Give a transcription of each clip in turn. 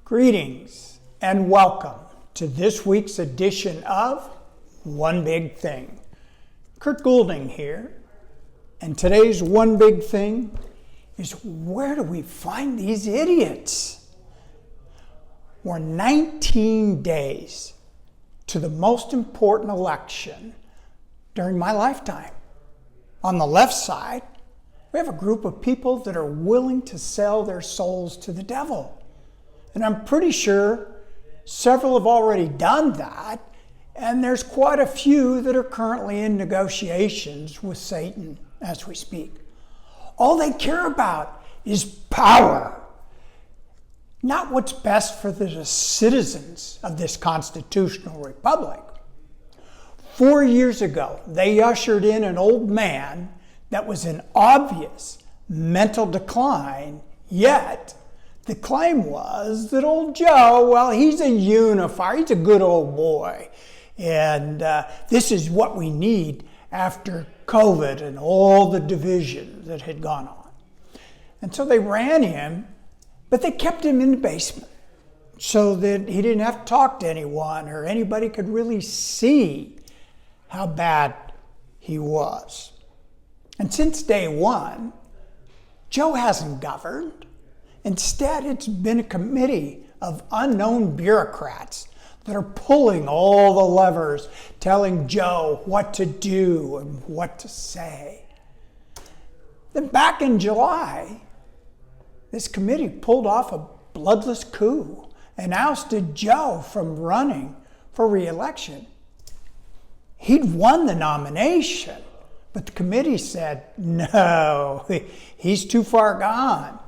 Greetings and welcome to this week's edition of One Big Thing. Kurt Goulding here, and today's one big thing is, where do we find these idiots? We're 19 days to the most important election during my lifetime. On the left side, we have a group of people that are willing to sell their souls to the devil. And I'm pretty sure several have already done that, and there's quite a few that are currently in negotiations with Satan as we speak. All they care about is power, not what's best for the citizens of this constitutional republic. 4 years ago, they ushered in an old man that was in obvious mental decline, yet the claim was that old Joe, well, he's a unifier, he's a good old boy, and this is what we need after COVID and all the division that had gone on. And so they ran him, but they kept him in the basement so that he didn't have to talk to anyone or anybody could really see how bad he was. And since day one, Joe hasn't governed. Instead, it's been a committee of unknown bureaucrats that are pulling all the levers, telling Joe what to do and what to say. Then back in July, this committee pulled off a bloodless coup and ousted Joe from running for re-election. He'd won the nomination, but the committee said, no, he's too far gone.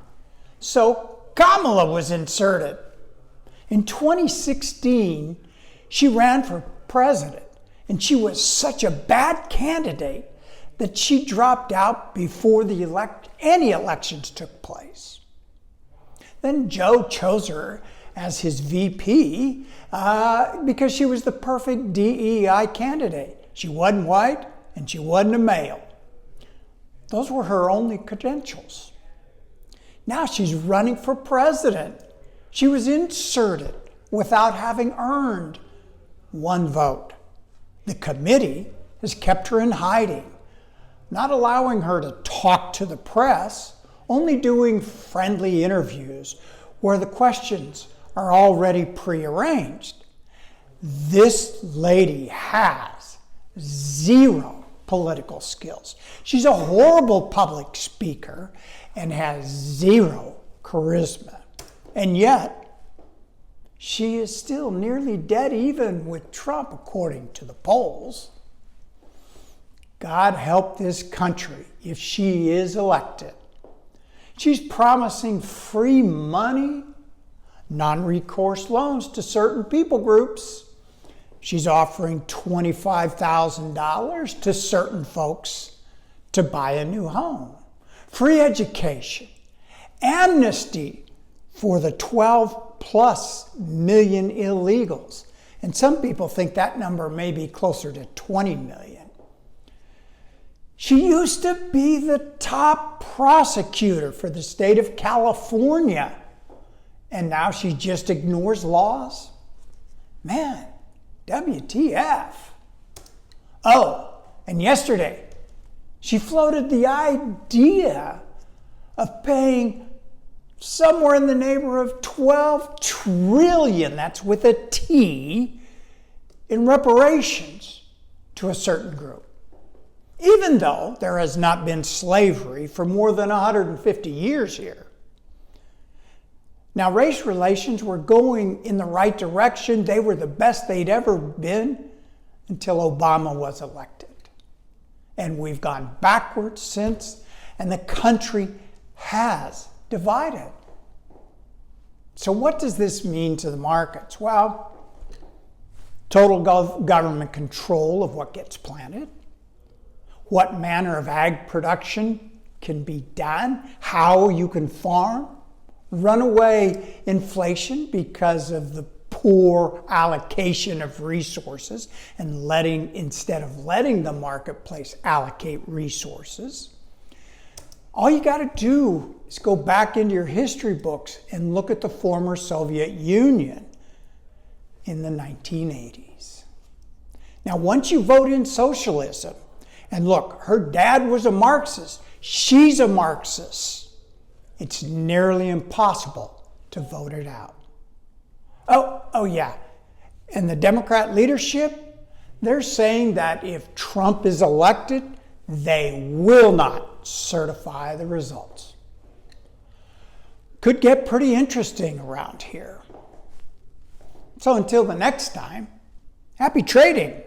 So Kamala was inserted. In 2016, she ran for president, and she was such a bad candidate that she dropped out before any elections took place. Then Joe chose her as his VP because she was the perfect DEI candidate. She wasn't white, and she wasn't a male. Those were her only credentials. Now she's running for president. She was inserted without having earned one vote. The committee has kept her in hiding, not allowing her to talk to the press, only doing friendly interviews where the questions are already prearranged. This lady has zero political skills. She's a horrible public speaker and has zero charisma. And yet, she is still nearly dead even with Trump, according to the polls. God help this country if she is elected. She's promising free money, non-recourse loans to certain people groups. She's offering $25,000 to certain folks to buy a new home. Free education, amnesty for the 12+ million illegals. And some people think that number may be closer to 20 million. She used to be the top prosecutor for the state of California, and now she just ignores laws? Man, WTF. Oh, and yesterday, she floated the idea of paying somewhere in the neighborhood of 12 trillion, that's with a T, in reparations to a certain group. Even though there has not been slavery for more than 150 years here. Now, race relations were going in the right direction. They were the best they'd ever been until Obama was elected. And we've gone backwards since, and the country has divided. So what does this mean to the markets? Well, total government control of what gets planted, what manner of ag production can be done, how you can farm, runaway inflation because of the poor allocation of resources and instead of letting the marketplace allocate resources. All you got to do is go back into your history books and look at the former Soviet Union in the 1980s. Now, once you vote in socialism, and look, her dad was a Marxist, she's a Marxist, it's nearly impossible to vote it out. Oh yeah, and the Democrat leadership, they're saying that if Trump is elected, they will not certify the results. Could get pretty interesting around here. So until the next time, happy trading.